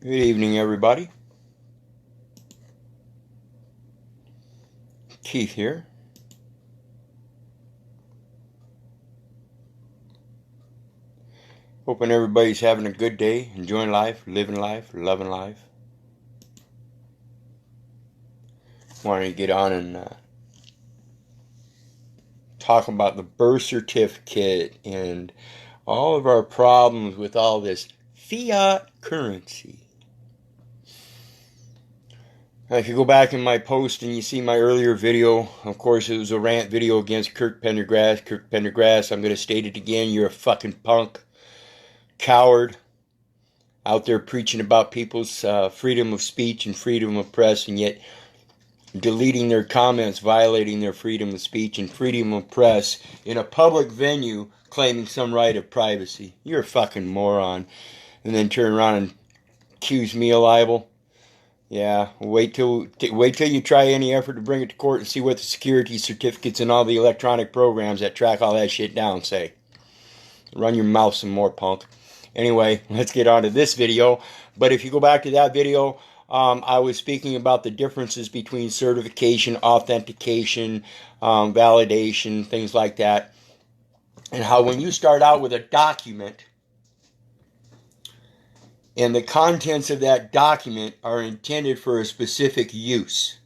Good evening, everybody. Keith here. Hoping everybody's having a good day, enjoying life, living life, loving life. Wanted to get on and talk about the birth certificate and all of our problems with all this fiat currency. If you go back in my post and you see my earlier video, of course it was a rant video against Kirk Pendergrass. Kirk Pendergrass, I'm going to state it again, you're a fucking punk, coward, out there preaching about people's freedom of speech and freedom of press, and yet deleting their comments, violating their freedom of speech and freedom of press in a public venue, claiming some right of privacy. You're a fucking moron. And then turn around and accuse me of libel. Yeah, wait till you try any effort to bring it to court and see what the security certificates and all the electronic programs that track all that shit down say. Run your mouth some more, punk. Anyway, let's get on to this video. But if you go back to that video, I was speaking about the differences between certification, authentication, validation, things like that. And how when you start out with a document, and the contents of that document are intended for a specific use.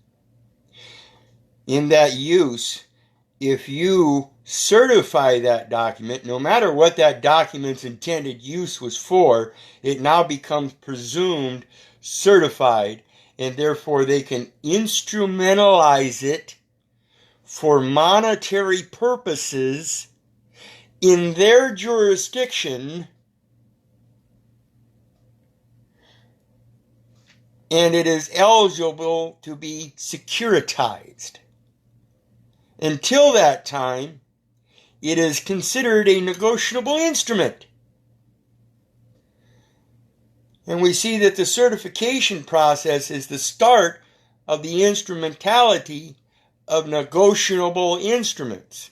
In that use, if you certify that document, no matter what that document's intended use was for, it now becomes presumed certified, and therefore they can instrumentalize it for monetary purposes in their jurisdiction, and it is eligible to be securitized. Until that time, it is considered a negotiable instrument. And we see that the certification process is the start of the instrumentality of negotiable instruments.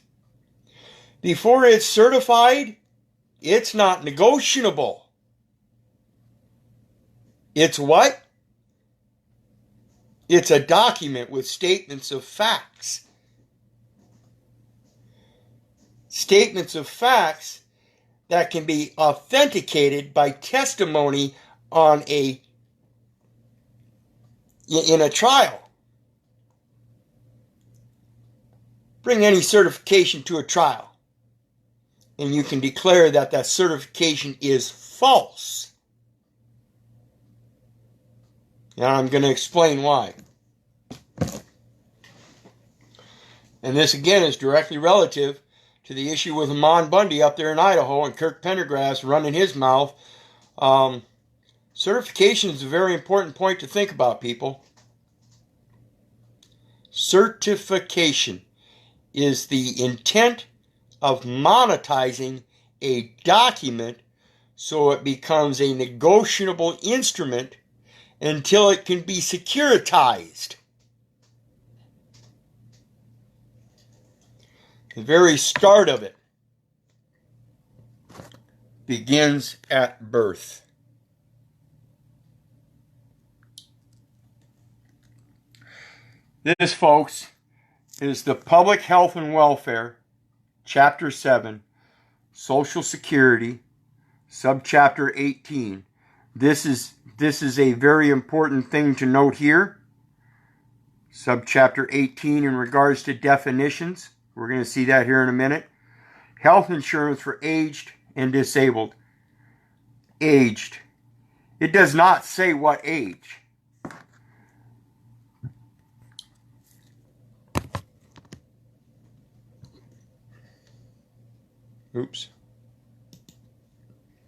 Before it's certified, it's not negotiable. It's what? It's a document with statements of facts. Statements of facts that can be authenticated by testimony in a trial. Bring any certification to a trial, and you can declare that that certification is false. Now I'm going to explain why. And this again is directly relative to the issue with Amon Bundy up there in Idaho and Kirk Pendergrass running his mouth. Certification is a very important point to think about, people. Certification is the intent of monetizing a document so it becomes a negotiable instrument until it can be securitized. The very start of it begins at birth. This, folks, is the Public Health and Welfare, Chapter 7, Social Security, Subchapter 18. This is a very important thing to note here. Subchapter 18 in regards to definitions. We're going to see that here in a minute. Health insurance for aged and disabled. Aged. It does not say what age. Oops.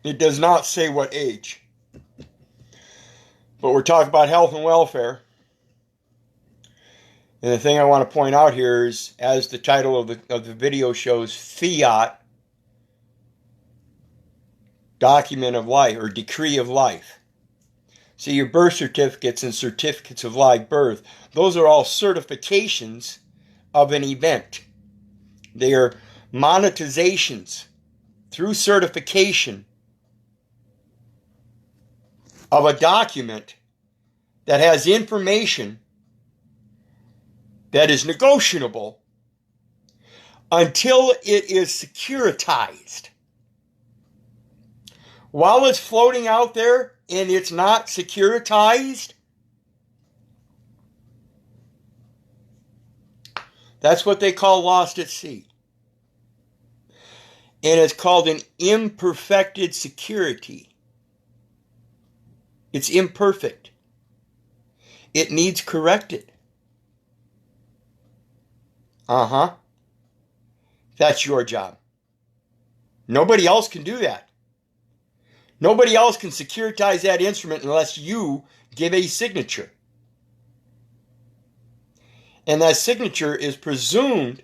It does not say what age. But we're talking about health and welfare. And the thing I want to point out here is, as the title of the video shows, Fiat, document of life, or decree of life. See, your birth certificates and certificates of live birth, those are all certifications of an event. They are monetizations through certification of a document that has information that is negotiable until it is securitized. While it's floating out there and it's not securitized, that's what they call lost at sea. And it's called an imperfected security. It's imperfect. It needs corrected. That's your job. Nobody else can do that. Nobody else can securitize that instrument unless you give a signature. And that signature is presumed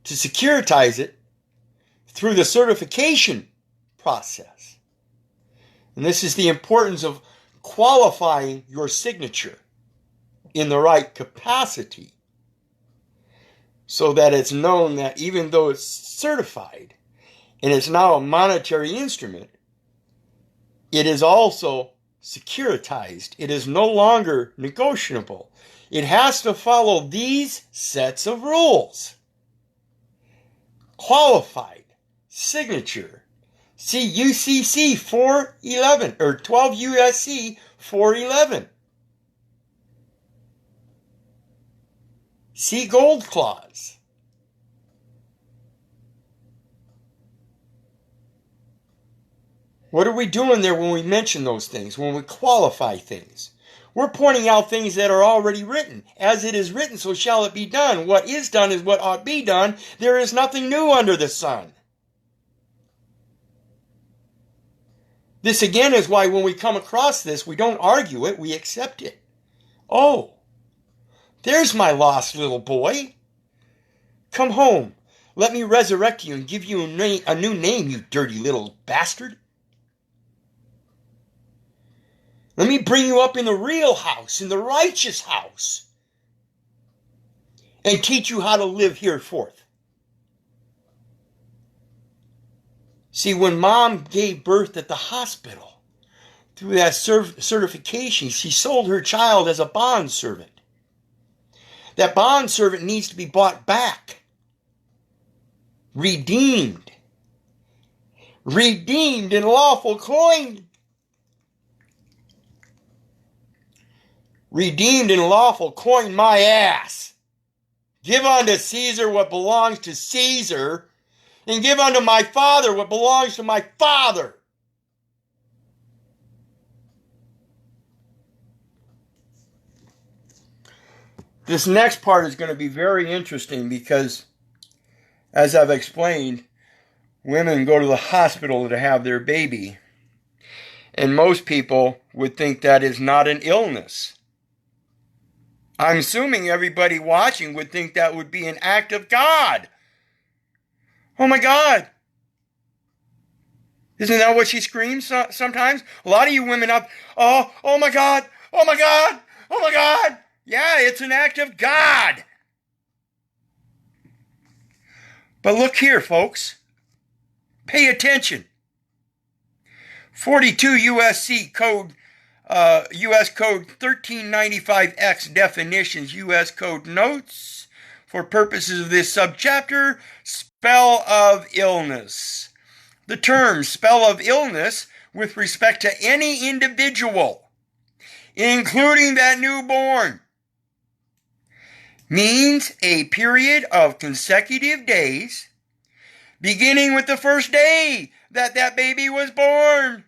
to securitize it through the certification process. And this is the importance of qualifying your signature in the right capacity so that it's known that even though it's certified and it's now a monetary instrument, it is also securitized. It is no longer negotiable. It has to follow these sets of rules. Qualified signature. See UCC 411 or 12 USC 411. See gold clause. What are we doing there when we mention those things, when we qualify things? We're pointing out things that are already written. As it is written, so shall it be done. What is done is what ought be done. There is nothing new under the sun. This again is why when we come across this, we don't argue it, we accept it. Oh, there's my lost little boy. Come home. Let me resurrect you and give you a new name, you dirty little bastard. Let me bring you up in the real house, in the righteous house, and teach you how to live hereforth. See, when mom gave birth at the hospital, through that certification, she sold her child as a bond servant. That bond servant needs to be bought back, redeemed in lawful coin. Redeemed in lawful coin, my ass. Give unto Caesar what belongs to Caesar, and give unto my father what belongs to my father. This next part is going to be very interesting because, as I've explained, women go to the hospital to have their baby. And most people would think that is not an illness. I'm assuming everybody watching would think that would be an act of God. Oh my God. Isn't that what she screams sometimes? A lot of you women up, oh my God, oh my God, oh my God. Yeah, it's an act of God. But look here, folks. Pay attention. 42 USC code, U.S. Code 1395X definitions, U.S. Code notes. For purposes of this subchapter, spell of illness. The term spell of illness with respect to any individual, including that newborn, means a period of consecutive days, beginning with the first day that baby was born.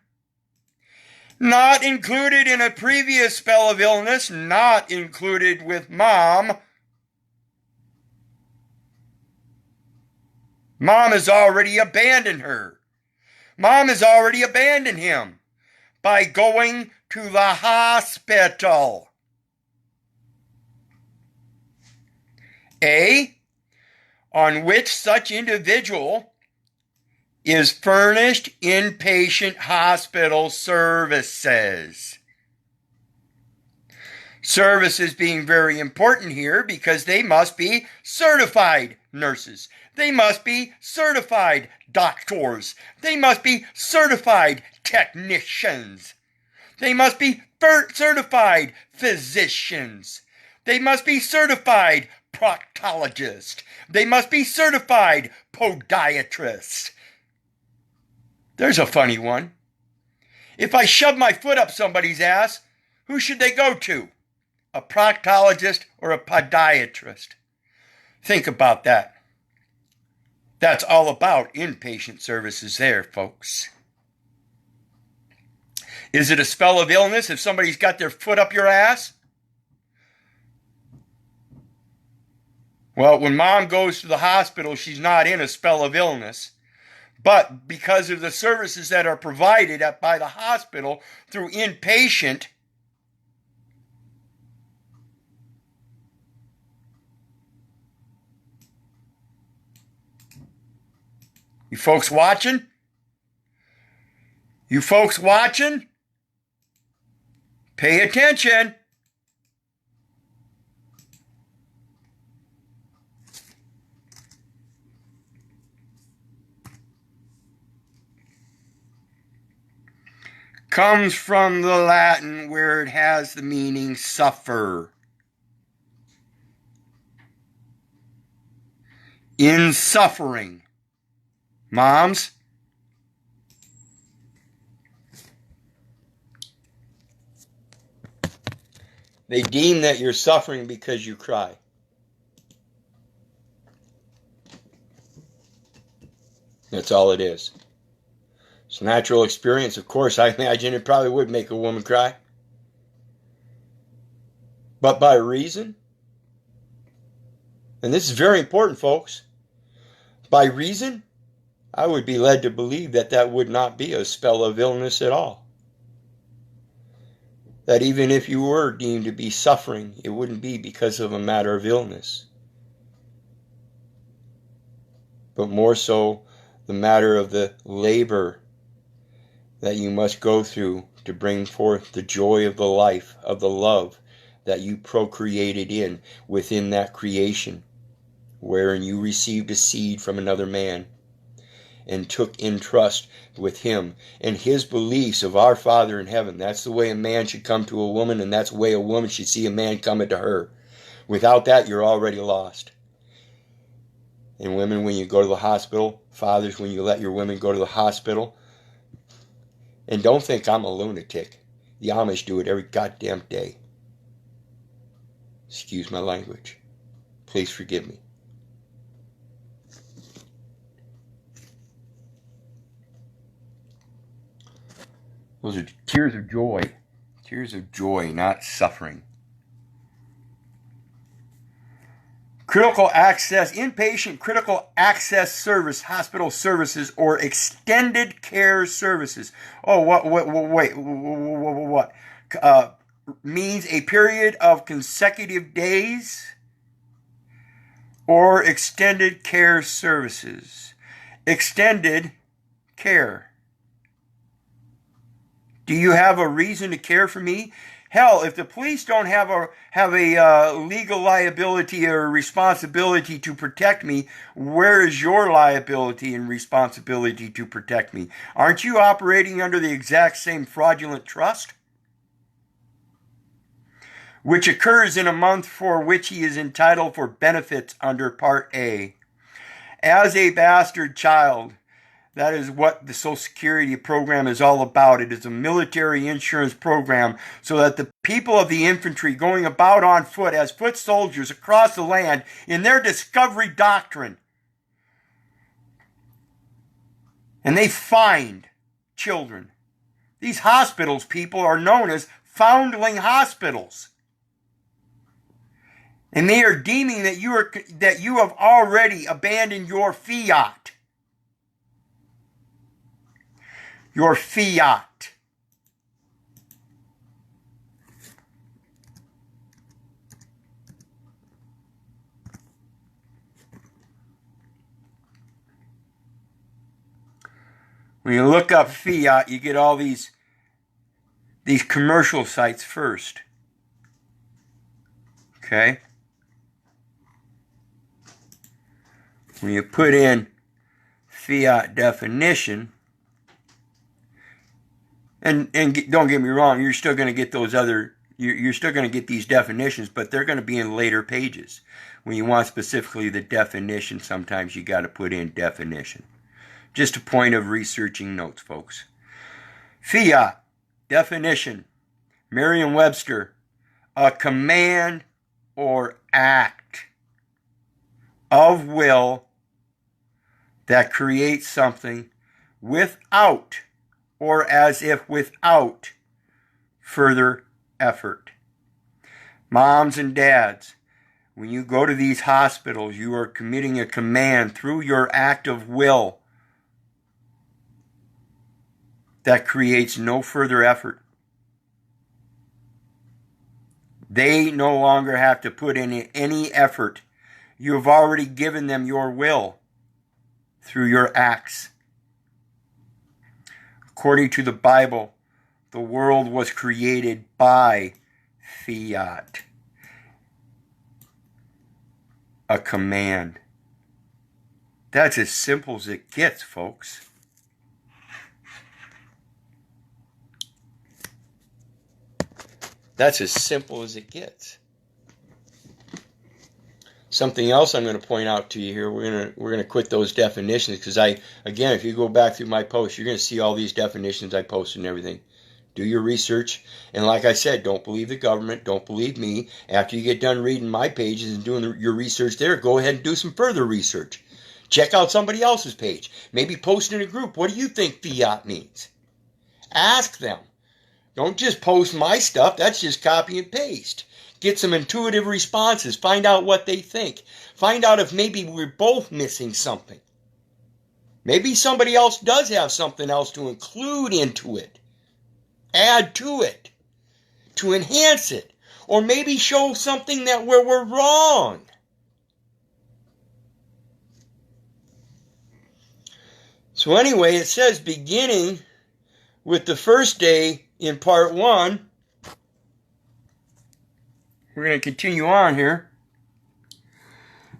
Not included in a previous spell of illness, not included with mom. Mom has already abandoned her. Mom has already abandoned him by going to the hospital. A, on which such individual is furnished inpatient hospital services. Services being very important here because they must be certified nurses. They must be certified doctors. They must be certified technicians. They must be certified physicians. They must be certified proctologists. They must be certified podiatrists. There's a funny one. If I shove my foot up somebody's ass, who should they go to? A proctologist or a podiatrist? Think about that. That's all about inpatient services there, folks. Is it a spell of illness if somebody's got their foot up your ass? Well, when mom goes to the hospital, she's not in a spell of illness. But because of the services that are provided by the hospital through inpatient, you folks watching? You folks watching? Pay attention. Comes from the Latin where it has the meaning suffer. In suffering. Moms? They deem that you're suffering because you cry. That's all it is. It's a natural experience, of course. I imagine it probably would make a woman cry. But by reason, and this is very important, folks, by reason, I would be led to believe that that would not be a spell of illness at all. That even if you were deemed to be suffering, it wouldn't be because of a matter of illness, but more so the matter of the labor that you must go through to bring forth the joy of the life, of the love that you procreated within that creation, wherein you received a seed from another man and took in trust with him and his beliefs of our Father in heaven. That's the way a man should come to a woman, and that's the way a woman should see a man coming to her. Without that, you're already lost. And women, when you go to the hospital, fathers, when you let your women go to the hospital, and don't think I'm a lunatic. The Amish do it every goddamn day. Excuse my language. Please forgive me. Those are tears of joy. Tears of joy, not suffering. Critical access, inpatient critical access service, hospital services, or extended care services. Oh, what? Means a period of consecutive days or extended care services. Extended care. Do you have a reason to care for me? Hell, if the police don't have a legal liability or responsibility to protect me, where is your liability and responsibility to protect me? Aren't you operating under the exact same fraudulent trust? Which occurs in a month for which he is entitled for benefits under Part A. As a bastard child, that is what the Social Security program is all about. It is a military insurance program so that the people of the infantry going about on foot as foot soldiers across the land in their discovery doctrine, and they find children. These hospitals, people, are known as foundling hospitals. And they are deeming that you have already abandoned your Fiat. Your Fiat. When you look up Fiat, you get all these commercial sites first. Okay? When you put in Fiat definition, And don't get me wrong, you're still going to get those other, you're still going to get these definitions, but they're going to be in later pages. When you want specifically the definition, sometimes you got to put in definition. Just a point of researching notes, folks. Fiat, definition, Merriam-Webster, a command or act of will that creates something without, or as if without, further effort. Moms and dads, when you go to these hospitals, you are committing a command through your act of will that creates no further effort. They no longer have to put in any effort. You have already given them your will through your acts. According to the Bible, the world was created by Fiat, a command. That's as simple as it gets, folks. That's as simple as it gets. Something else I'm going to point out to you here. We're going to quit those definitions because again, if you go back through my posts, you're going to see all these definitions I posted and everything. Do your research, and like I said, don't believe the government. Don't believe me. After you get done reading my pages and doing your research there, go ahead and do some further research. Check out somebody else's page. Maybe post in a group. What do you think fiat means? Ask them. Don't just post my stuff. That's just copy and paste. Get some intuitive responses. Find out what they think. Find out if maybe we're both missing something. Maybe somebody else does have something else to include into it. Add to it. To enhance it. Or maybe show something that where we're wrong. So anyway, it says beginning with the first day in part 1, we're going to continue on here.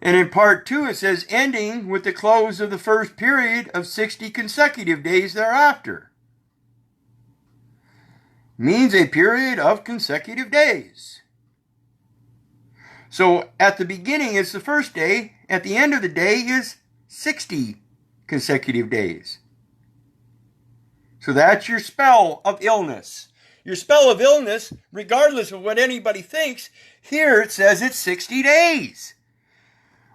And in part 2, it says ending with the close of the first period of 60 consecutive days thereafter. Means a period of consecutive days. So at the beginning is the first day. At the end of the day is 60 consecutive days. So that's your spell of illness. Your spell of illness, regardless of what anybody thinks, here it says it's 60 days.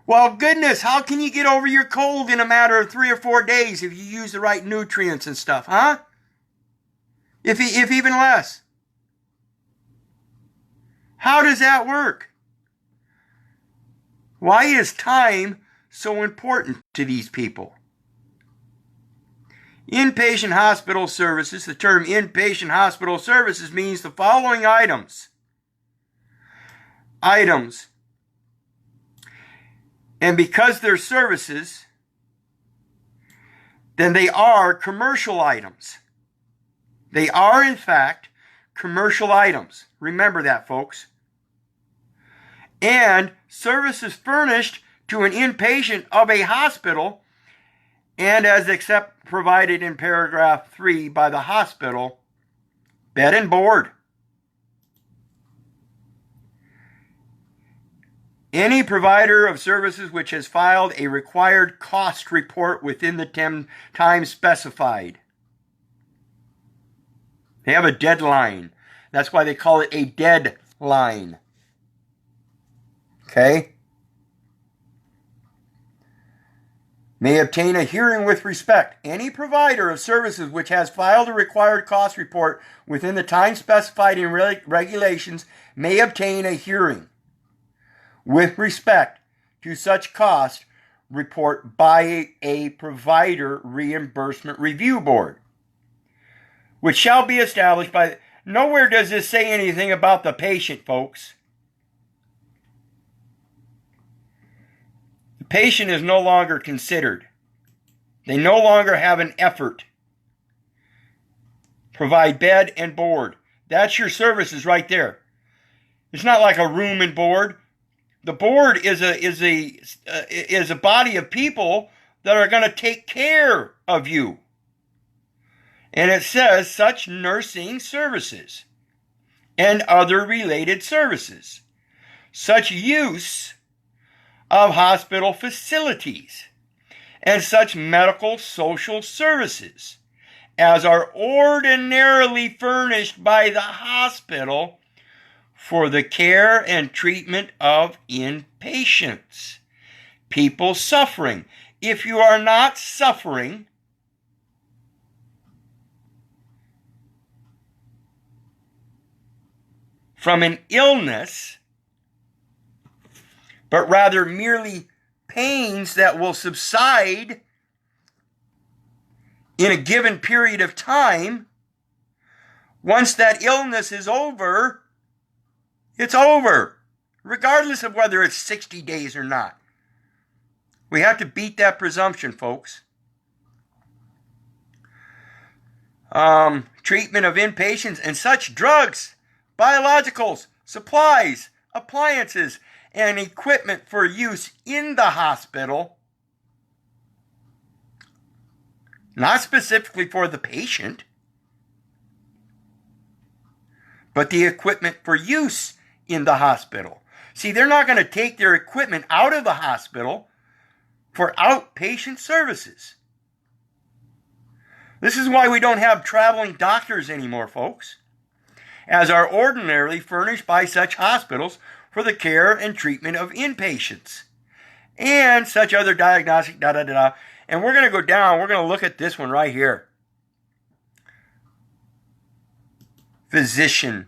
Well, goodness, how can you get over your cold in a matter of 3 or 4 days if you use the right nutrients and stuff, huh? If even less. How does that work? Why is time so important to these people? Inpatient hospital services. The term inpatient hospital services means the following items. And because they're services, then they are commercial items. They are, in fact, commercial items. Remember that, folks. And services furnished to an inpatient of a hospital, and as except provided in paragraph 3 by the hospital, bed and board. Any provider of services which has filed a required cost report within the time specified. They have a deadline. That's why they call it a deadline. Okay? May obtain a hearing with respect. Any provider of services which has filed a required cost report within the time specified in regulations may obtain a hearing with respect to such cost report by a provider reimbursement review board, which shall be established by... Nowhere does this say anything about the patient, folks. The patient is no longer considered. They no longer have an effort. Provide bed and board. That's your services right there. It's not like a room and board. The board is a body of people that are going to take care of you. And it says such nursing services and other related services, such use of hospital facilities, and such medical social services as are ordinarily furnished by the hospital for the care and treatment of inpatients, people suffering. If you are not suffering from an illness, but rather merely pains that will subside in a given period of time, once that illness is over, it's over, regardless of whether it's 60 days or not. We have to beat that presumption, folks. Treatment of inpatients and such drugs, biologicals, supplies, appliances, and equipment for use in the hospital, not specifically for the patient, but the equipment for use in the hospital. See, they're not going to take their equipment out of the hospital for outpatient services. This is why we don't have traveling doctors anymore, folks, as are ordinarily furnished by such hospitals for the care and treatment of inpatients and such other diagnostic da-da-da-da. And we're going to go down. We're going to look at this one right here. Physician.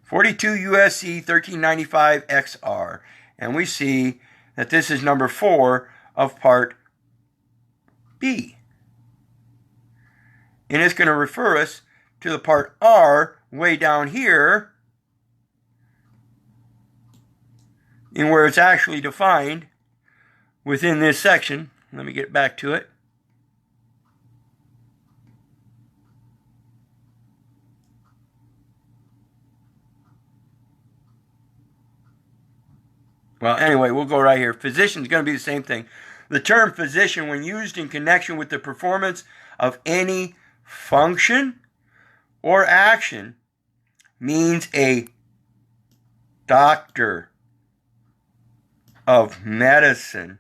42 U.S.C. 1395 XR. And we see that this is number 4 of Part B. And it's going to refer us to the Part R way down here, in where it's actually defined within this section. Let me get back to it. Well, anyway, we'll go right here. Physician is going to be the same thing. The term physician, when used in connection with the performance of any function or action, means a doctor of medicine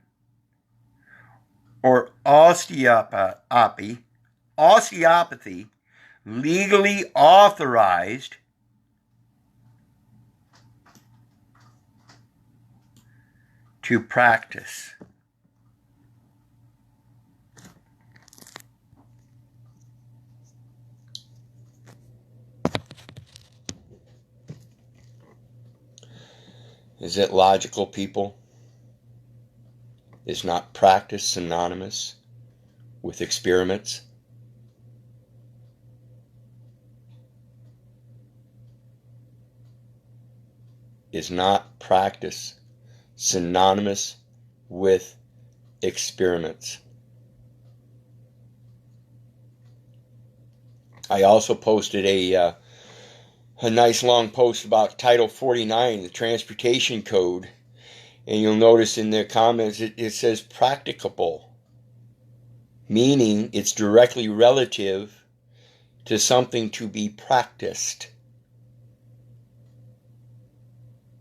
or osteopathy, legally authorized to practice. Is it logical, people? Is not practice synonymous with experiments? Is not practice synonymous with experiments? I also posted a nice long post about Title 49, the Transportation Code. And you'll notice in the comments it says practicable, meaning it's directly relative to something to be practiced.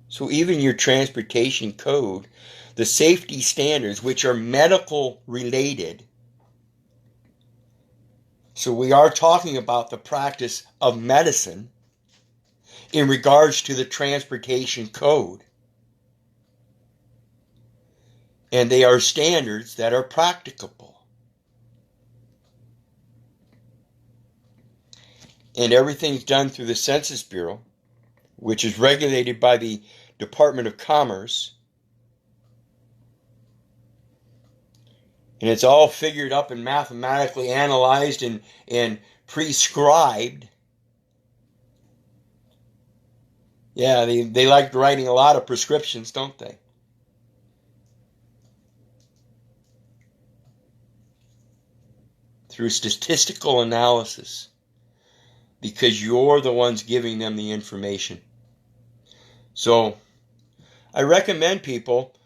So even your transportation code, the safety standards, which are medical related, so we are talking about the practice of medicine in regards to the transportation code. And they are standards that are practicable. And everything's done through the Census Bureau, which is regulated by the Department of Commerce. And it's all figured up and mathematically analyzed and prescribed. Yeah, they like writing a lot of prescriptions, don't they? Through statistical analysis, because you're the ones giving them the information. So I recommend people,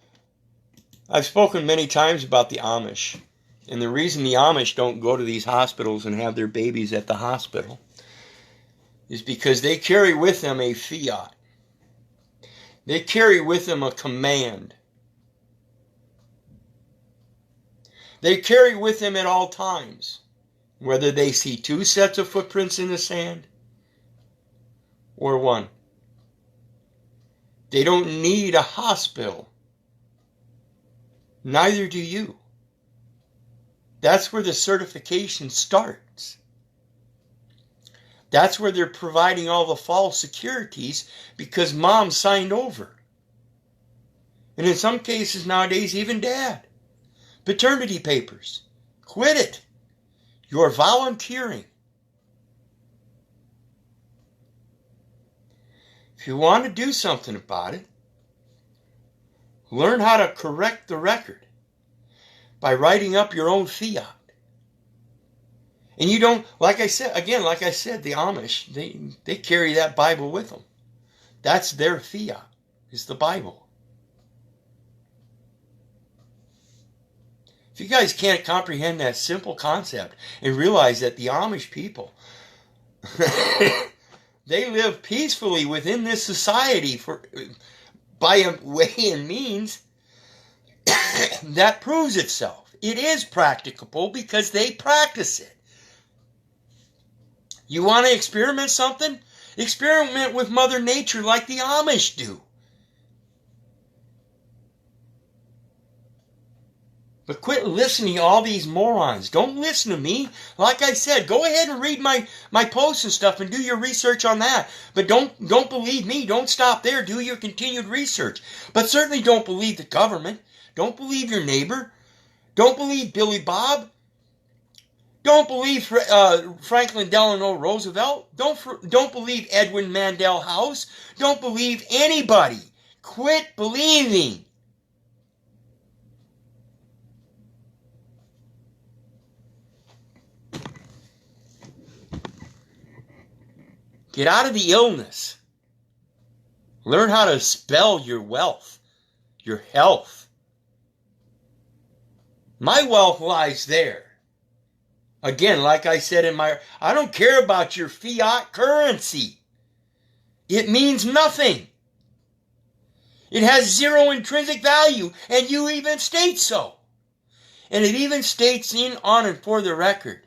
I've spoken many times about the Amish. And the reason the Amish don't go to these hospitals and have their babies at the hospital is because they carry with them a Fiat. They carry with them a command. They carry with them at all times, whether they see 2 sets of footprints in the sand or 1. They don't need a hospital. Neither do you. That's where the certification starts. That's where they're providing all the false securities because mom signed over. And in some cases nowadays, even dad. Paternity papers. Quit it. You're volunteering. If you want to do something about it, learn how to correct the record by writing up your own Fiat. And you don't, like I said, the Amish, they carry that Bible with them. That's their Fiat, is the Bible. If you guys can't comprehend that simple concept and realize that the Amish people, they live peacefully within this society by a way and means that proves itself. It is practicable because they practice it. You want to experiment something? Experiment with Mother Nature like the Amish do. But quit listening to all these morons. Don't listen to me. Like I said, go ahead and read my posts and stuff and do your research on that. But don't believe me. Don't stop there. Do your continued research. But certainly don't believe the government. Don't believe your neighbor. Don't believe Billy Bob. Don't believe Franklin Delano Roosevelt. Don't believe Edwin Mandel House. Don't believe anybody. Quit believing. Get out of the illness. Learn how to spell your wealth, your health. My wealth lies there. Again, like I said I don't care about your fiat currency. It means nothing. It has zero intrinsic value, and you even state so. And it even states on and for the record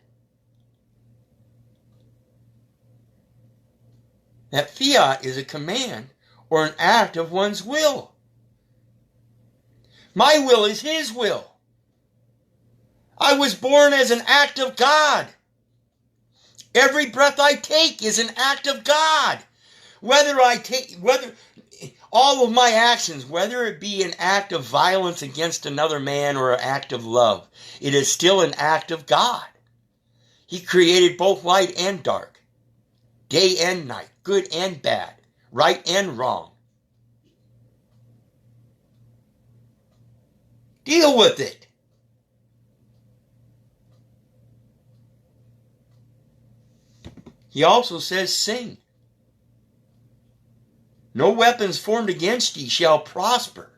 that fiat is a command or an act of one's will. My will is his will. I was born as an act of God. Every breath I take is an act of God. Whether all of my actions, whether it be an act of violence against another man or an act of love, it is still an act of God. He created both light and dark, day and night, good and bad, right and wrong. Deal with it. He also says, sing. No weapons formed against ye shall prosper.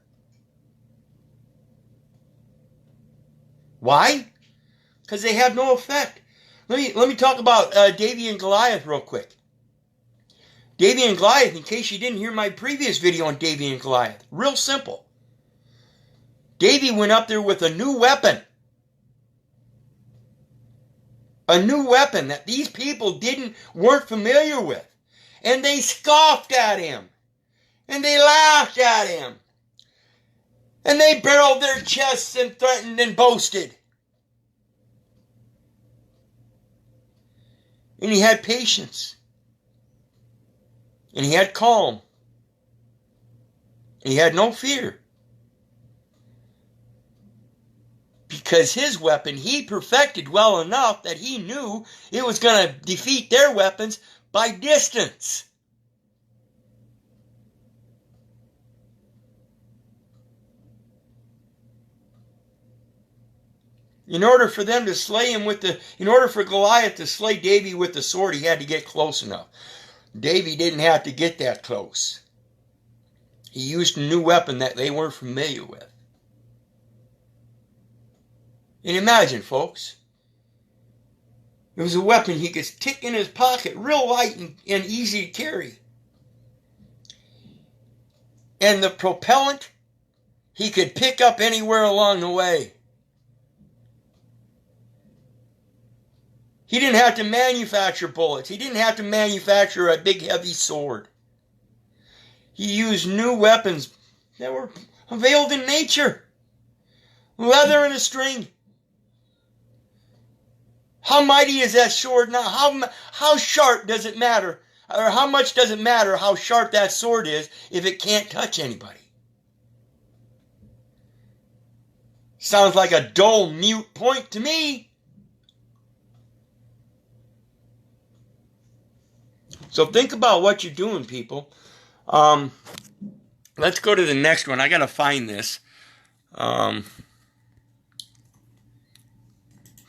Why? Because they have no effect. Let me talk about David and Goliath real quick. David and Goliath, in case you didn't hear my previous video on David and Goliath, real simple. David went up there with a new weapon. A new weapon that these people weren't familiar with. And they scoffed at him. And they laughed at him. And they barreled their chests and threatened and boasted. And he had patience. And he had calm. And he had no fear. Because his weapon he perfected well enough that he knew it was going to defeat their weapons by distance. In order for them to slay him in order for Goliath to slay David with the sword, he had to get close enough. David didn't have to get that close. He used a new weapon that they weren't familiar with. And imagine, folks, it was a weapon he could stick in his pocket, real light and easy to carry. And the propellant he could pick up anywhere along the way. He didn't have to manufacture bullets. He didn't have to manufacture a big heavy sword. He used new weapons that were availed in nature. Leather and a string. How mighty is that sword now? How sharp does it matter? Or how much does it matter how sharp that sword is if it can't touch anybody? Sounds like a dull, mute point to me. So think about what you're doing, people. Let's go to the next one. I got to find this.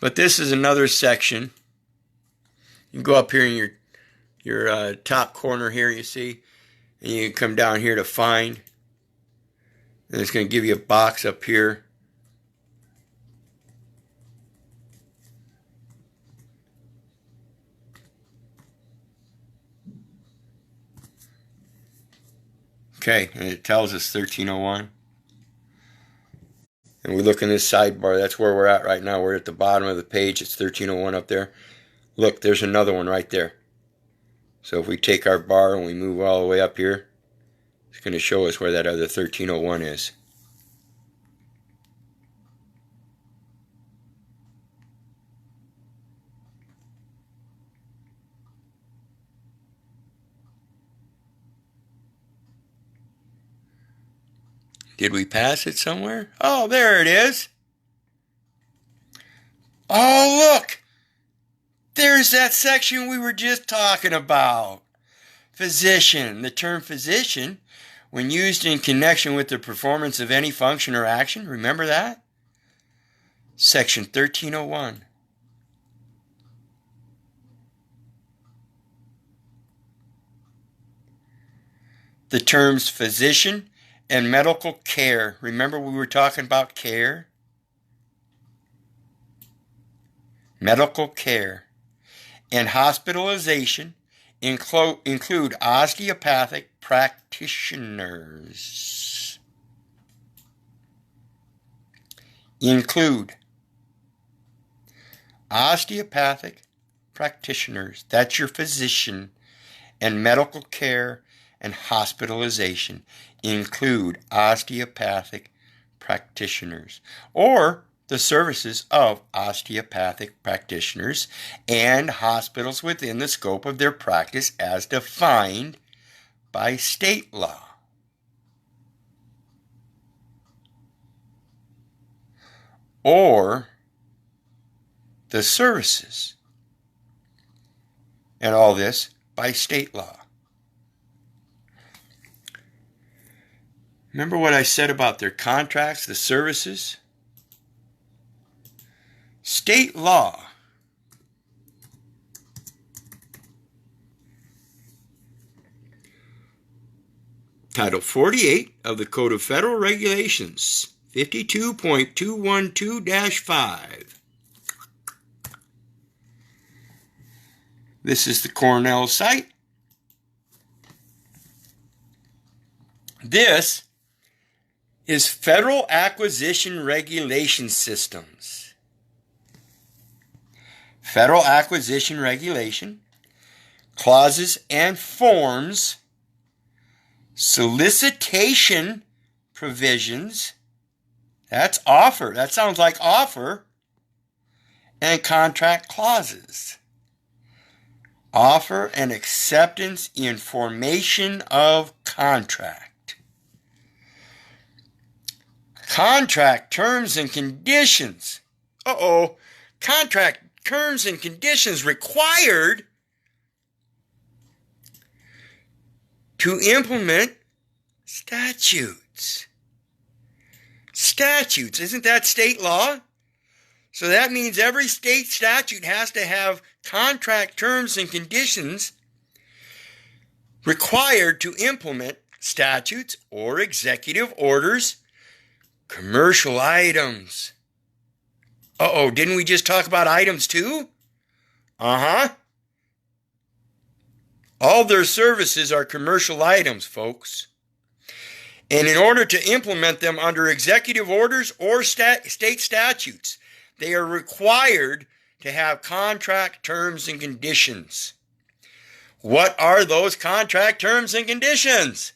But this is another section. You can go up here in your top corner here, you see, and you can come down here to find. And it's going to give you a box up here. Okay, and it tells us 1301. And we look in this sidebar. That's where we're at right now. We're at the bottom of the page. It's 1301 up there. Look, there's another one right there. So if we take our bar and we move all the way up here, it's going to show us where that other 1301 is. Did we pass it somewhere? Oh, there it is. Oh, look. There's that section we were just talking about. Physician. The term physician, when used in connection with the performance of any function or action, remember that? Section 1301. The terms physician and medical care. Remember we were talking about care? Medical care and hospitalization include osteopathic practitioners. Include osteopathic practitioners. That's your physician. And medical care and hospitalization include osteopathic practitioners, or the services of osteopathic practitioners and hospitals within the scope of their practice as defined by state law. Or the services, and all this by state law. Remember what I said about their contracts, the services? State law Title 48 of the Code of Federal Regulations, 52.212-5. This is the Cornell site. This is Federal Acquisition Regulation Systems. Federal Acquisition Regulation, clauses and forms, solicitation provisions, that's offer, that sounds like offer, and contract clauses. Offer and acceptance in formation of contract. Contract terms and conditions. Contract terms and conditions required to implement statutes. Statutes, isn't that state law? So that means every state statute has to have contract terms and conditions required to implement statutes or executive orders, commercial items. Uh-oh, didn't we just talk about items too? Uh-huh. All their services are commercial items, folks. And in order to implement them under executive orders or state statutes, they are required to have contract terms and conditions. What are those contract terms and conditions?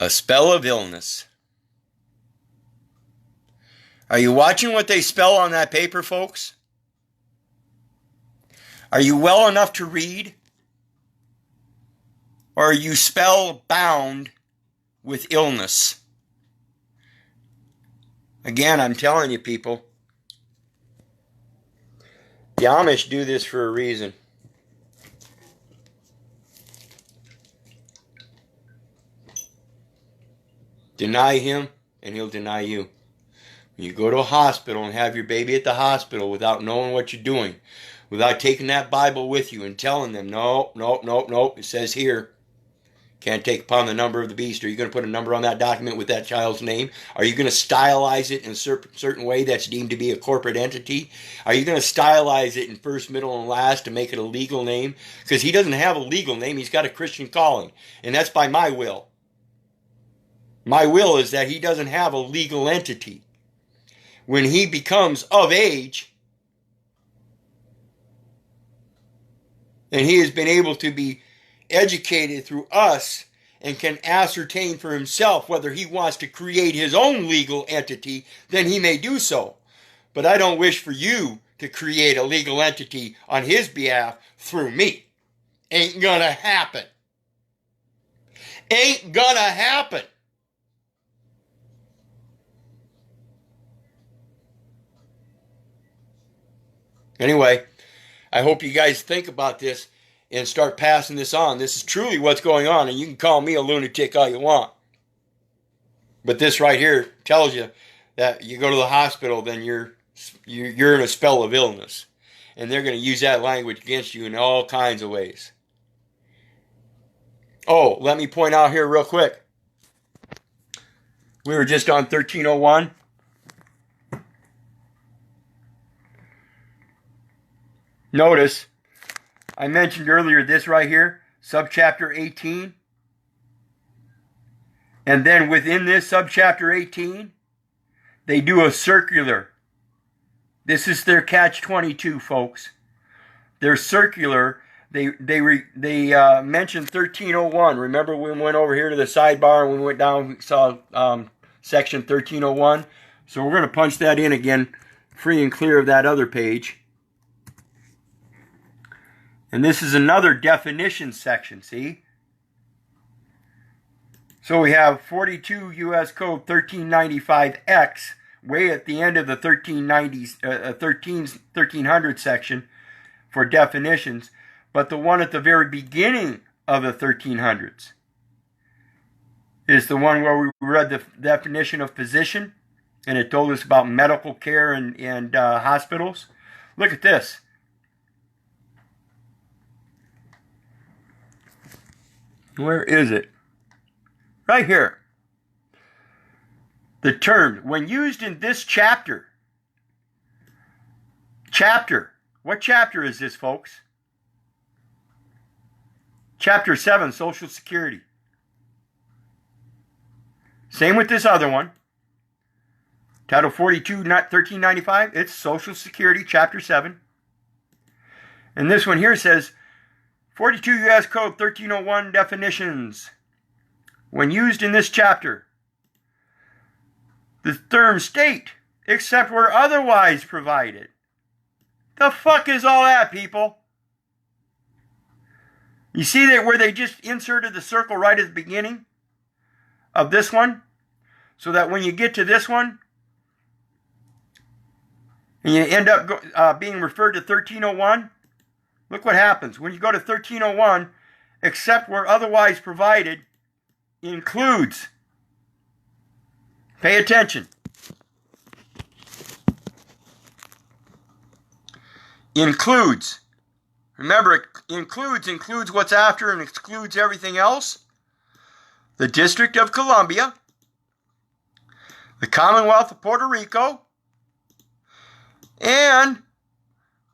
A spell of illness. Are you watching what they spell on that paper, folks? Are you well enough to read? Or are you spellbound with illness? Again, I'm telling you, people, the Amish do this for a reason. Deny him, and he'll deny you. When you go to a hospital and have your baby at the hospital without knowing what you're doing, without taking that Bible with you and telling them, no, it says here, can't take upon the number of the beast. Are you going to put a number on that document with that child's name? Are you going to stylize it in a certain way that's deemed to be a corporate entity? Are you going to stylize it in first, middle, and last to make it a legal name? Because he doesn't have a legal name. He's got a Christian calling, and that's by my will. My will is that he doesn't have a legal entity. When he becomes of age, and he has been able to be educated through us and can ascertain for himself whether he wants to create his own legal entity, then he may do so. But I don't wish for you to create a legal entity on his behalf through me. Ain't gonna happen. Ain't gonna happen. Anyway, I hope you guys think about this and start passing this on. This is truly what's going on, and you can call me a lunatic all you want. But this right here tells you that you go to the hospital, then you're in a spell of illness. And they're going to use that language against you in all kinds of ways. Oh, let me point out here real quick. We were just on 1301. Notice, I mentioned earlier this right here, subchapter 18. And then within this subchapter 18, they do a circular. This is their catch-22, folks. Their circular, they mentioned 1301. Remember we went over here to the sidebar and we went down, we saw section 1301. So we're going to punch that in again, free and clear of that other page. And this is another definition section, see? So we have 42 U.S. Code 1395X, way at the end of the 1300 section for definitions, but the one at the very beginning of the 1300s is the one where we read the definition of physician, and it told us about medical care and hospitals. Look at this. Where is it? Right here. The term, when used in this chapter. What chapter is this, folks? Chapter 7, Social Security. Same with this other one. Title 42, 1395. It's Social Security, Chapter 7. And this one here says, 42 U.S. Code 1301 definitions. When used in this chapter, the term state, except where otherwise provided. The fuck is all that, people? You see that where they just inserted the circle right at the beginning of this one? So that when you get to this one, and you end up being referred to 1301, look what happens. When you go to 1301, except where otherwise provided, includes. Pay attention. includes, remember, it includes what's after and excludes everything else. The District of Columbia, the Commonwealth of Puerto Rico, and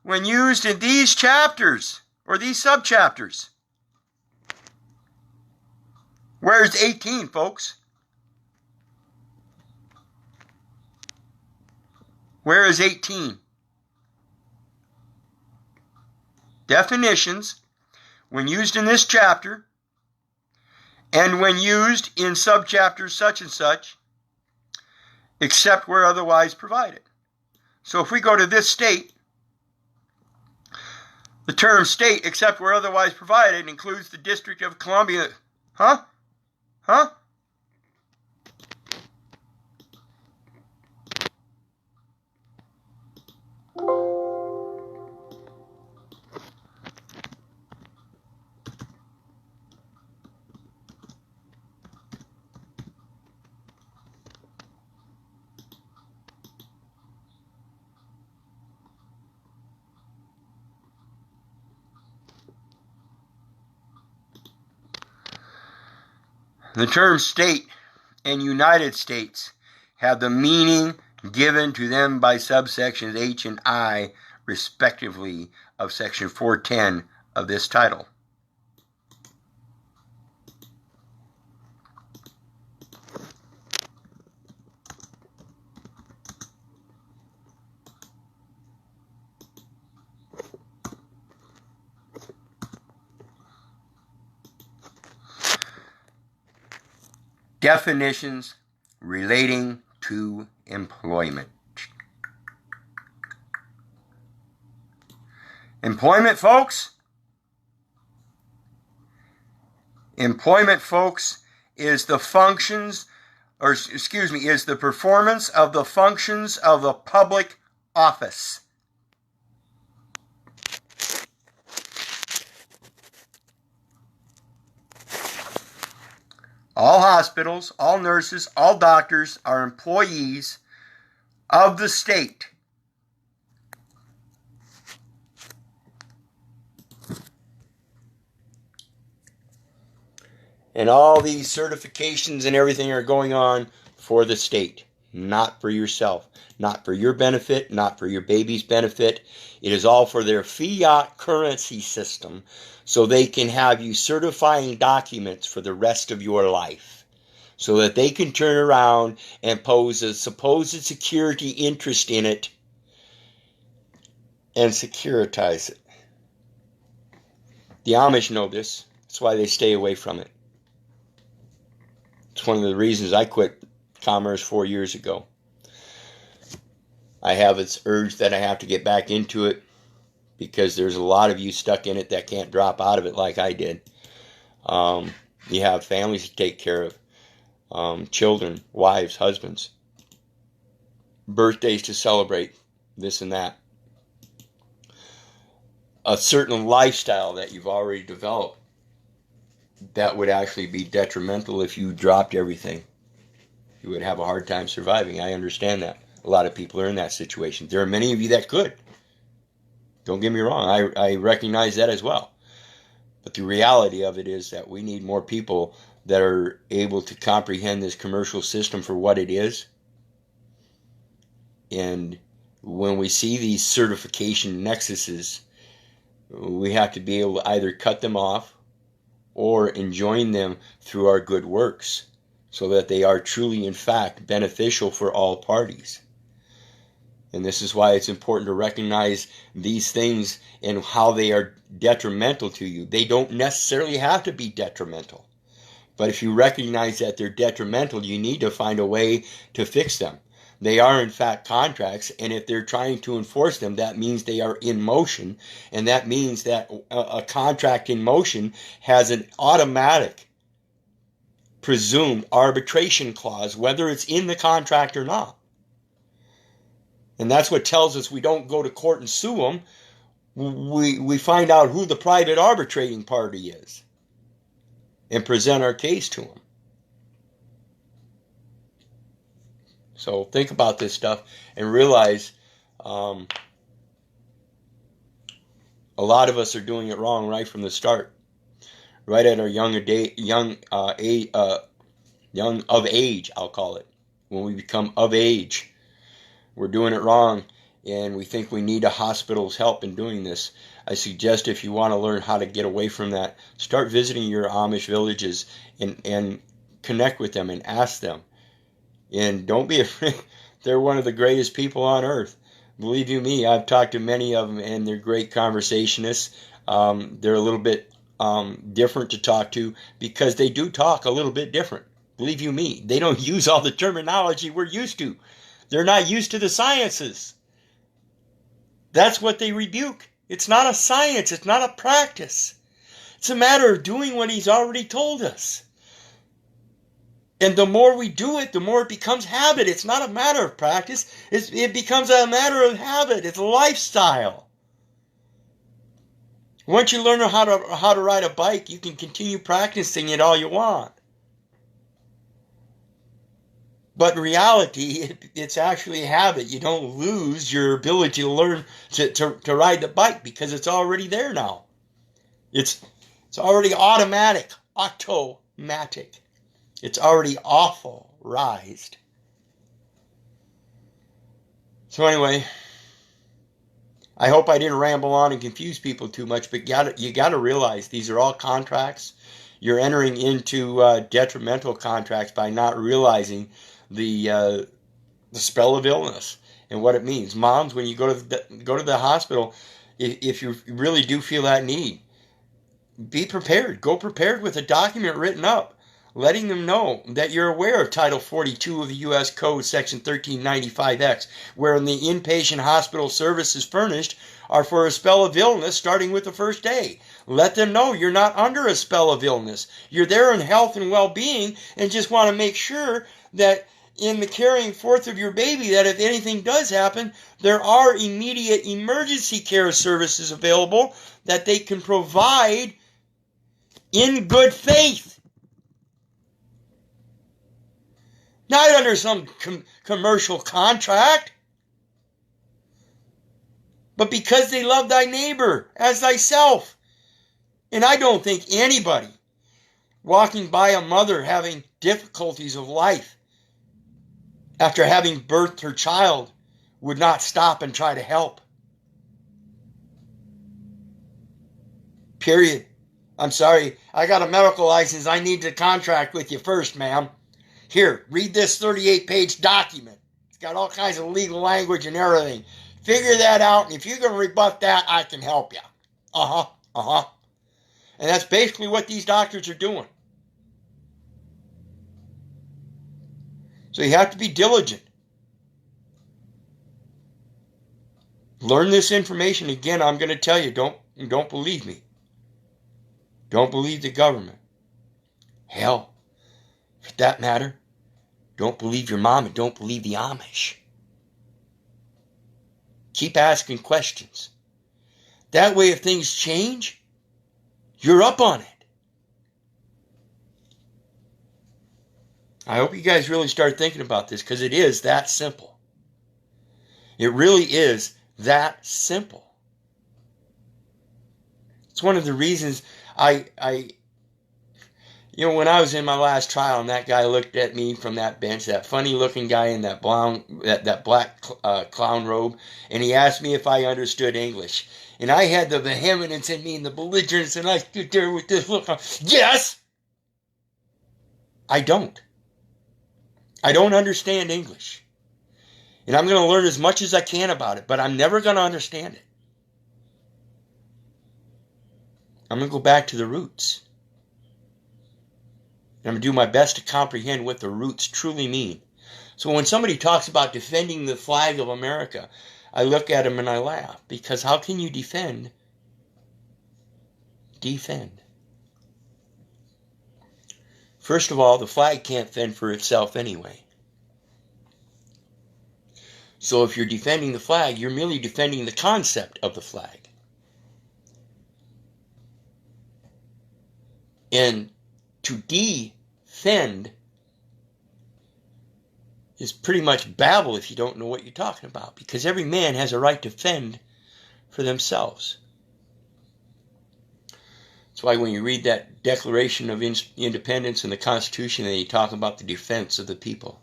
when used in these chapters or these subchapters. Where's 18, folks? Where is 18? Definitions, when used in this chapter, and when used in subchapters such and such, except where otherwise provided. So if we go to this state, the term state, except where otherwise provided, includes the District of Columbia. Huh? The term state and United States have the meaning given to them by subsections H and I, respectively, of section 410 of this title. Definitions relating to employment. Employment, folks. Employment, folks, is the functions, is the performance of the functions of a public office. All hospitals, all nurses, all doctors are employees of the state. And all these certifications and everything are going on for the state, not for yourself, not for your benefit, not for your baby's benefit. It is all for their fiat currency system, so they can have you certifying documents for the rest of your life, so that they can turn around and pose a supposed security interest in it and securitize it. The Amish know this. That's why they stay away from it. It's one of the reasons I quit commerce 4 years ago. I have this urge that I have to get back into it, because there's a lot of you stuck in it that can't drop out of it like I did. You have families to take care of, children, wives, husbands, birthdays to celebrate, this and that. A certain lifestyle that you've already developed that would actually be detrimental if you dropped everything. You would have a hard time surviving. I understand that. A lot of people are in that situation. There are many of you that could. Don't get me wrong, I recognize that as well. But the reality of it is that we need more people that are able to comprehend this commercial system for what it is. And when we see these certification nexuses, we have to be able to either cut them off or enjoin them through our good works, so that they are truly, in fact, beneficial for all parties. And this is why it's important to recognize these things and how they are detrimental to you. They don't necessarily have to be detrimental. But if you recognize that they're detrimental, you need to find a way to fix them. They are, in fact, contracts, and if they're trying to enforce them, that means they are in motion, and that means that a contract in motion has an automatic presumed arbitration clause, whether it's in the contract or not. And that's what tells us we don't go to court and sue them. We find out who the private arbitrating party is and present our case to them. So think about this stuff and realize A lot of us are doing it wrong right from the start, right at our young of age, I'll call it. When we become of age, we're doing it wrong, and we think we need a hospital's help in doing this. I suggest if you want to learn how to get away from that, start visiting your Amish villages and connect with them and ask them. And don't be afraid. They're one of the greatest people on earth. Believe you me, I've talked to many of them, and they're great conversationists. They're a little bit different to talk to because they do talk a little bit different. Believe you me, they don't use all the terminology we're used to. They're not used to the sciences. That's what they rebuke. It's not a science. It's not a practice. It's a matter of doing what he's already told us. And the more we do it, the more it becomes habit. It's not a matter of practice. It becomes a matter of habit. It's a lifestyle. Once you learn how to ride a bike, you can continue practicing it all you want. But in reality, it's actually a habit. You don't lose your ability to learn to ride the bike because it's already there now. It's already automatic. It's already authorized. So anyway, I hope I didn't ramble on and confuse people too much, but you got to realize these are all contracts. You're entering into detrimental contracts by not realizing the spell of illness and what it means. Moms, when you go to the hospital, if you really do feel that need, be prepared. Go prepared with a document written up, letting them know that you're aware of Title 42 of the U.S. Code, Section 1395X, wherein the inpatient hospital services furnished are for a spell of illness starting with the first day. Let them know you're not under a spell of illness. You're there in health and well-being and just want to make sure that in the carrying forth of your baby, that if anything does happen, there are immediate emergency care services available that they can provide in good faith. Not under some commercial contract, but because they love thy neighbor as thyself. And I don't think anybody walking by a mother having difficulties of life after having birthed her child would not stop and try to help. Period. I'm sorry, I got a medical license. I need to contract with you first, ma'am. Here, read this 38-page document. It's got all kinds of legal language and everything. Figure that out, and if you can rebut that, I can help you. And that's basically what these doctors are doing. So you have to be diligent. Learn this information. Again, I'm going to tell you, don't believe me. Don't believe the government. Hell, for that matter, don't believe your mom and don't believe the Amish. Keep asking questions. That way, if things change, you're up on it. I hope you guys really start thinking about this because it is that simple. It really is that simple. It's one of the reasons when I was in my last trial and that guy looked at me from that bench, that funny looking guy in that black clown robe, and he asked me if I understood English. And I had the vehemence in me and the belligerence, and I stood there with this look on. Yes! I don't. I don't understand English. And I'm going to learn as much as I can about it, but I'm never going to understand it. I'm going to go back to the roots. And I'm going to do my best to comprehend what the roots truly mean. So when somebody talks about defending the flag of America, I look at them and I laugh. Because how can you defend? First of all, the flag can't fend for itself anyway. So if you're defending the flag, you're merely defending the concept of the flag. And to defend is pretty much babble if you don't know what you're talking about. Because every man has a right to fend for themselves. That's why when you read that Declaration of Independence and the Constitution, they talk about the defense of the people.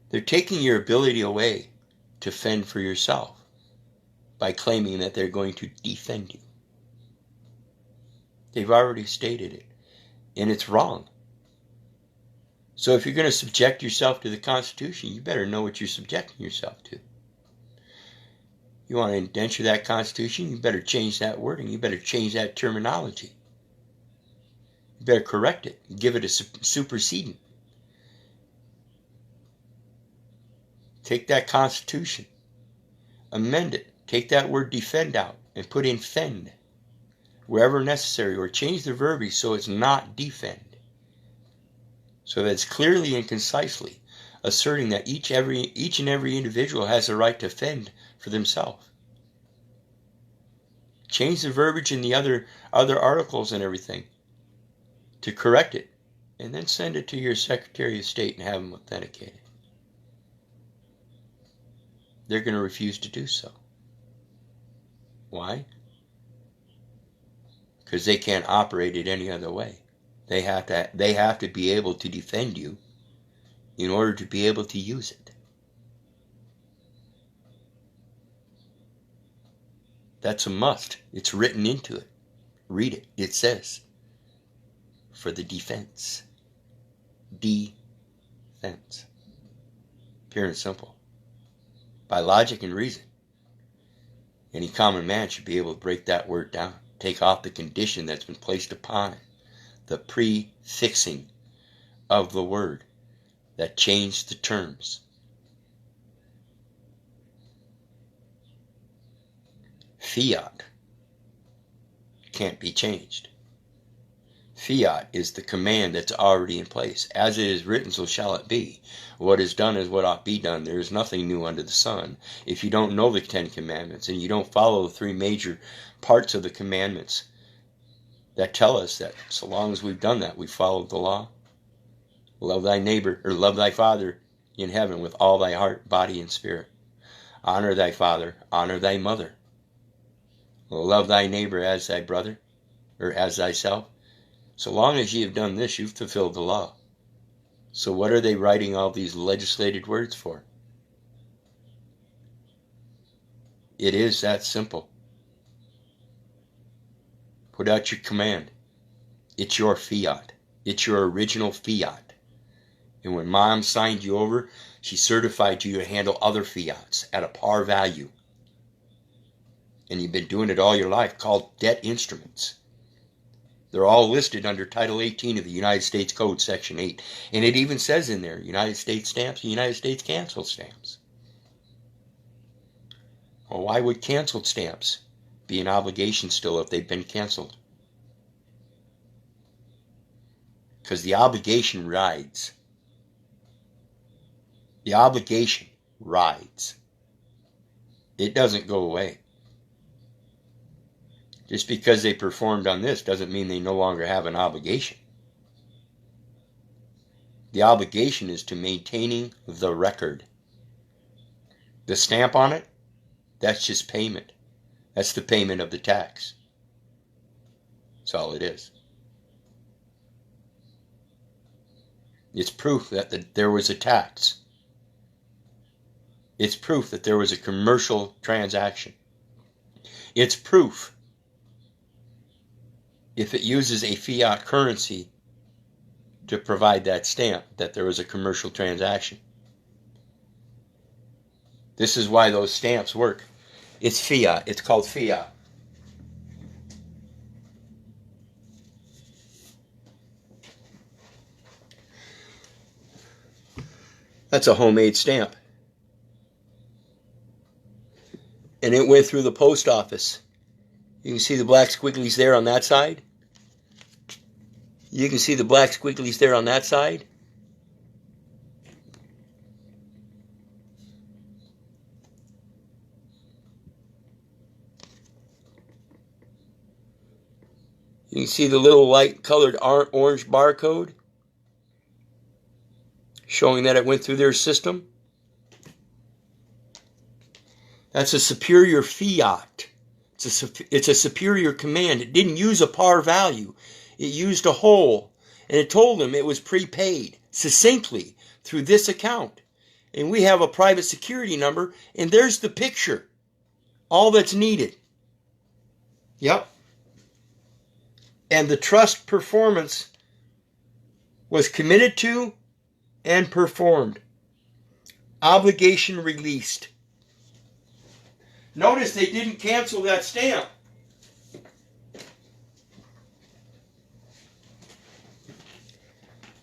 They're taking your ability away to fend for yourself by claiming that they're going to defend you. They've already stated it, and it's wrong. So if you're going to subject yourself to the Constitution, you better know what you're subjecting yourself to. You want to indenture that Constitution, you better change that wording. You better change that terminology. You better correct it. Give it a superseding. Take that Constitution, amend it. Take that word defend out and put in fend wherever necessary, or change the verbiage so it's not defend. So that it's clearly and concisely asserting that each and every individual has the right to fend for themselves. Change the verbiage in the other articles and everything to correct it, and then send it to your Secretary of State and have them authenticate it. They're going to refuse to do so. Why? Because they can't operate it any other way. They have to be able to defend you in order to be able to use it. That's a must. It's written into it. Read it. It says, for the defense. Defense. Pure and simple. By logic and reason, any common man should be able to break that word down. Take off the condition that's been placed upon it. The prefixing of the word that changed the terms. Fiat can't be changed. Fiat is the command that's already in place. As it is written, so shall it be. What is done is what ought be done. There is nothing new under the sun. If you don't know the 10 Commandments and you don't follow the 3 major parts of the commandments that tell us that so long as we've done that, we've followed the law. Love thy neighbor, or love thy father in heaven with all thy heart, body, and spirit. Honor thy father, honor thy mother. Love thy neighbor as thy brother, or as thyself. So long as ye have done this, you've fulfilled the law. So what are they writing all these legislated words for? It is that simple. Put out your command. It's your fiat. It's your original fiat. And when Mom signed you over, she certified you to handle other fiats at a par value. And you've been doing it all your life, called debt instruments. They're all listed under Title 18 of the United States Code, Section 8. And it even says in there, United States stamps and United States canceled stamps. Well, why would canceled stamps be an obligation still if they've been canceled? Because the obligation rides. The obligation rides. It doesn't go away. Just because they performed on this doesn't mean they no longer have an obligation. The obligation is to maintaining the record. The stamp on it, that's just payment. That's the payment of the tax. That's all it is. It's proof that there was a tax. It's proof that there was a commercial transaction. It's proof, if it uses a fiat currency to provide that stamp, that there was a commercial transaction. This is why those stamps work. It's fiat. It's called fiat. That's a homemade stamp. And it went through the post office. You can see the black squigglies there on that side. You can see the black squigglies there on that side. You can see the little light colored orange barcode showing that it went through their system. That's a superior fiat. It's a superior command. It didn't use a par value. It used a whole. And it told them it was prepaid succinctly through this account. And we have a private security number, and there's the picture. All that's needed. Yep. And the trust performance was committed to and performed. Obligation released. Notice they didn't cancel that stamp.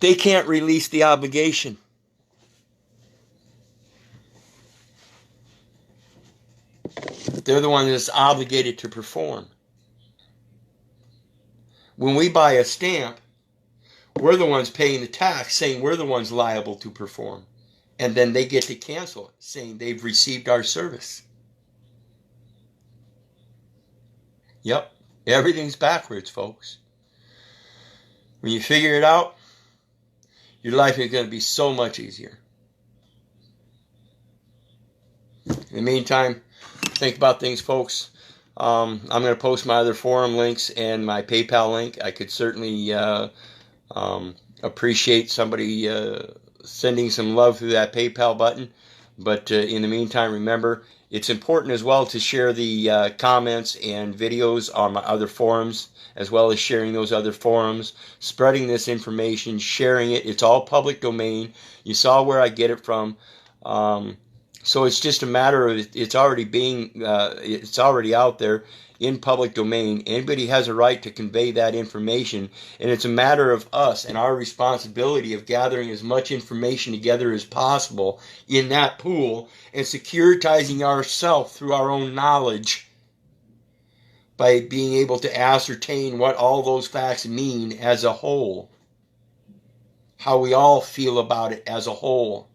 They can't release the obligation. They're the one that's obligated to perform. When we buy a stamp, we're the ones paying the tax, saying we're the ones liable to perform. And then they get to cancel it, saying they've received our service. Yep, everything's backwards, folks. When you figure it out, your life is going to be so much easier. In the meantime, think about things, folks. I'm going to post my other forum links and my PayPal link. I could certainly appreciate somebody sending some love through that PayPal button. But in the meantime, remember, it's important as well to share the comments and videos on my other forums, as well as sharing those other forums, spreading this information, sharing it. It's all public domain. You saw where I get it from. So it's just a matter of it's already out there in public domain. Anybody has a right to convey that information, and it's a matter of us and our responsibility of gathering as much information together as possible in that pool and securitizing ourselves through our own knowledge by being able to ascertain what all those facts mean as a whole, how we all feel about it as a whole.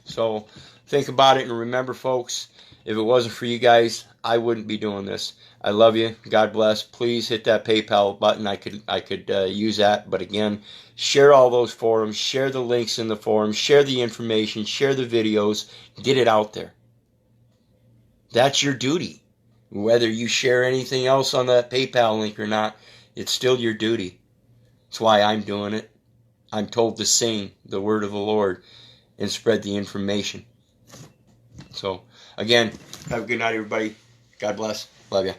So think about it, and remember, folks, if it wasn't for you guys, I wouldn't be doing this. I love you. God bless. Please hit that PayPal button. I could use that. But again, share all those forums. Share the links in the forums. Share the information. Share the videos. Get it out there. That's your duty. Whether you share anything else on that PayPal link or not, it's still your duty. That's why I'm doing it. I'm told to sing the word of the Lord and spread the information. So, again, have a good night, everybody. God bless. Love you.